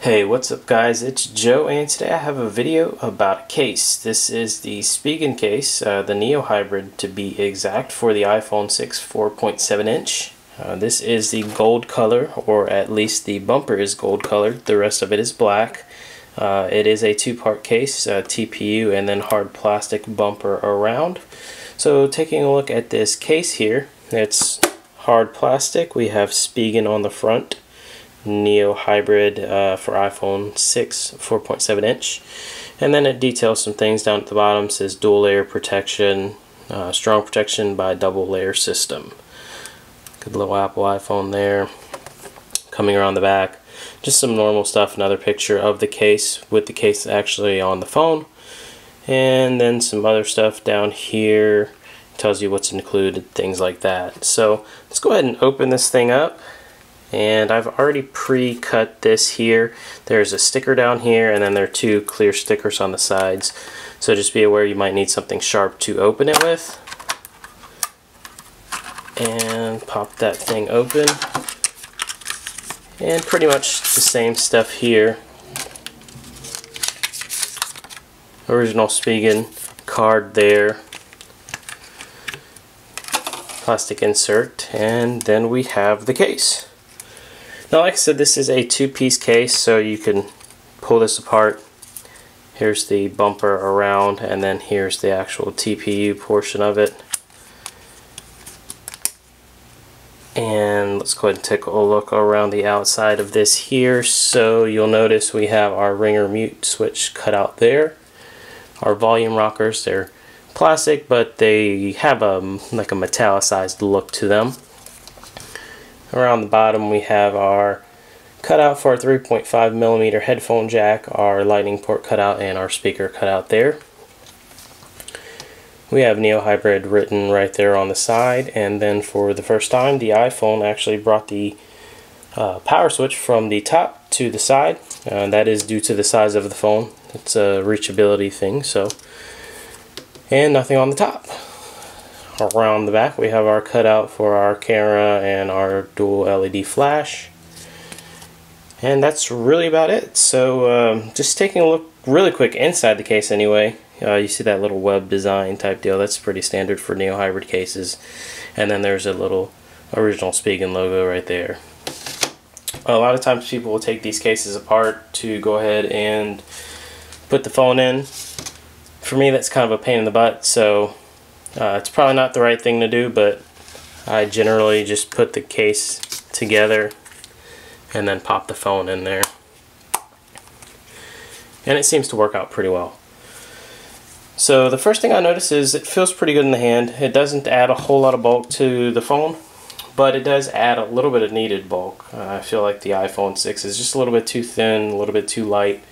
Hey, what's up guys, it's Joe, and today I have a video about a case. This is the Spigen case, the Neo Hybrid to be exact, for the iPhone 6 4.7 inch. This is the gold color, or at least the bumper is gold colored, the rest of it is black. It is a two-part case, TPU and then hard plastic bumper around. So taking a look at this case here, it's hard plastic. We have Spigen on the front, Neo Hybrid for iPhone 6 4.7 inch, and then it details some things down at the bottom. It says dual layer protection, strong protection by double layer system. Good little Apple iPhone there. Coming around the back, just some normal stuff. Another picture of the case with the case actually on the phone, and then some other stuff down here tells you what's included, things like that. So let's go ahead and open this thing up. And I've already pre-cut this here. There's a sticker down here, and then there are two clear stickers on the sides. So just be aware you might need something sharp to open it with. And pop that thing open. And pretty much the same stuff here. Original Spigen card there. Plastic insert, and then we have the case. Now, like I said, this is a two-piece case, so you can pull this apart. Here's the bumper around, and then here's the actual TPU portion of it. And let's go ahead and take a look around the outside of this here. So you'll notice we have our ringer mute switch cut out there. Our volume rockers, they're plastic, but they have like a metallicized look to them. Around the bottom we have our cutout for our 3.5mm headphone jack, our lightning port cutout, and our speaker cutout there. We have Neo Hybrid written right there on the side, and then for the first time the iPhone actually brought the power switch from the top to the side. That is due to the size of the phone. It's a reachability thing. So, and nothing on the top. Around the back we have our cutout for our camera and our dual LED flash, and that's really about it. So just taking a look really quick inside the case anyway, you see that little web design type deal. That's pretty standard for Neo Hybrid cases, and then there's a little original Spigen logo right there. A lot of times people will take these cases apart to go ahead and put the phone in. For me, that's kind of a pain in the butt, so it's probably not the right thing to do, but I generally just put the case together and then pop the phone in there. And it seems to work out pretty well. So the first thing I notice is it feels pretty good in the hand. It doesn't add a whole lot of bulk to the phone, but it does add a little bit of needed bulk. I feel like the iPhone 6 is just a little bit too thin, a little bit too light.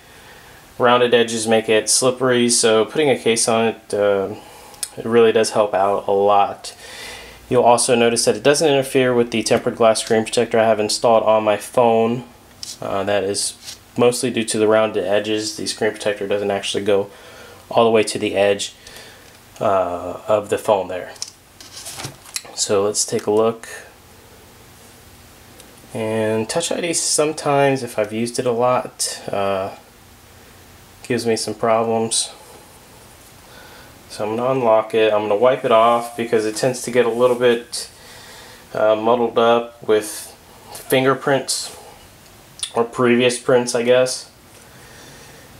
Rounded edges make it slippery, so putting a case on it, it really does help out a lot. You'll also notice that it doesn't interfere with the tempered glass screen protector I have installed on my phone. That is mostly due to the rounded edges. The screen protector doesn't actually go all the way to the edge of the phone there. So let's take a look. And Touch ID sometimes, if I've used it a lot, gives me some problems. So I'm going to unlock it. I'm going to wipe it off because it tends to get a little bit muddled up with fingerprints or previous prints, I guess.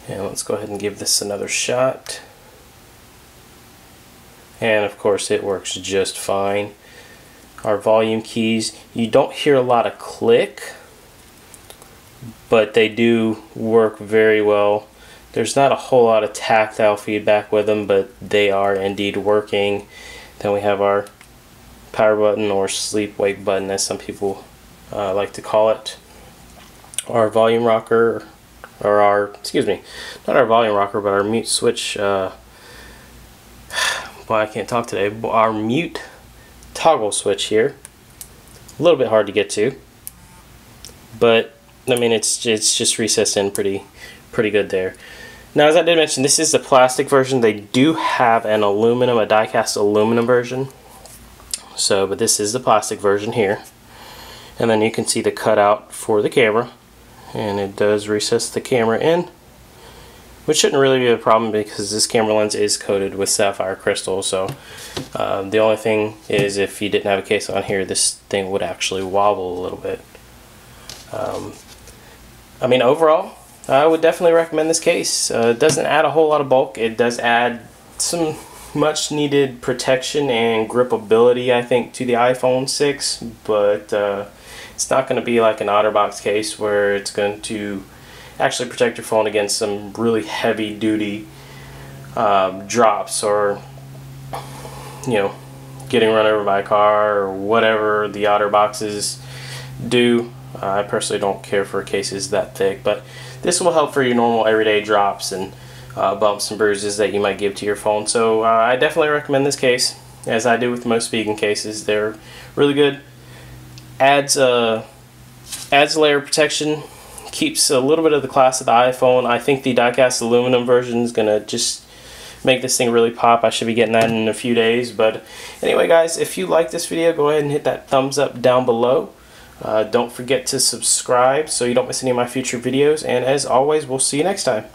And let's go ahead and give this another shot. And of course it works just fine. Our volume keys, you don't hear a lot of click, but they do work very well. There's not a whole lot of tactile feedback with them, but they are indeed working. Then we have our power button, or sleep wake button as some people like to call it. Our volume rocker, or our, excuse me, not our volume rocker, but our mute switch, boy, I can't talk today, our mute toggle switch here. A little bit hard to get to, but I mean it's just recessed in pretty good there. Now, as I did mention, this is the plastic version. They do have an aluminum, a die-cast aluminum version. So, but this is the plastic version here. And then you can see the cutout for the camera, and it does recess the camera in, which shouldn't really be a problem because this camera lens is coated with sapphire crystal. So the only thing is, if you didn't have a case on here, this thing would actually wobble a little bit. I mean, overall, I would definitely recommend this case. It doesn't add a whole lot of bulk. It does add some much needed protection and gripability, I think, to the iPhone 6, but it's not going to be like an OtterBox case where it's going to actually protect your phone against some really heavy duty drops, or getting run over by a car, or whatever the OtterBoxes do. I personally don't care for cases that thick, but this will help for your normal everyday drops and bumps and bruises that you might give to your phone. So I definitely recommend this case, as I do with most Spigen cases. They're really good. Adds a layer of protection, keeps a little bit of the class of the iPhone. I think the die-cast aluminum version is gonna just make this thing really pop. I should be getting that in a few days. But anyway, guys, if you like this video, go ahead and hit that thumbs up down below. Don't forget to subscribe so you don't miss any of my future videos, and as always, we'll see you next time.